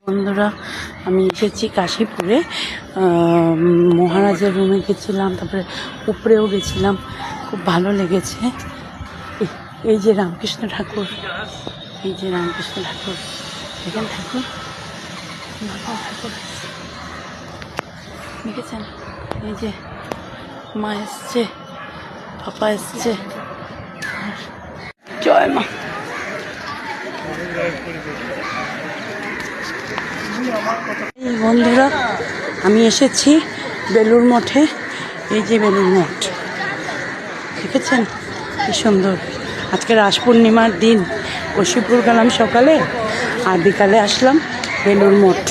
বন্ধুরা, আমি এসেছি কাশীপুরে। মহারাজের রুমে গেছিলাম, তারপরে উপরেও গেছিলাম, খুব ভালো লেগেছে। এই যে রামকৃষ্ণ ঠাকুর, এই যে রামকৃষ্ণ ঠাকুর, দেখেন ঠাকুর, ঠাকুর দেখেছেন? এই যে মা এসছে, পাপা এসছে, জয় মা। বন্ধুরা, আমি এসেছি বেলুড় মঠে। এই যে বেলুড় মঠ, দেখেছেন কি সুন্দর। আজকে রাস পূর্ণিমার দিন, কাশীপুর গেলাম সকালে, আর বিকালে আসলাম বেলুড় মঠ।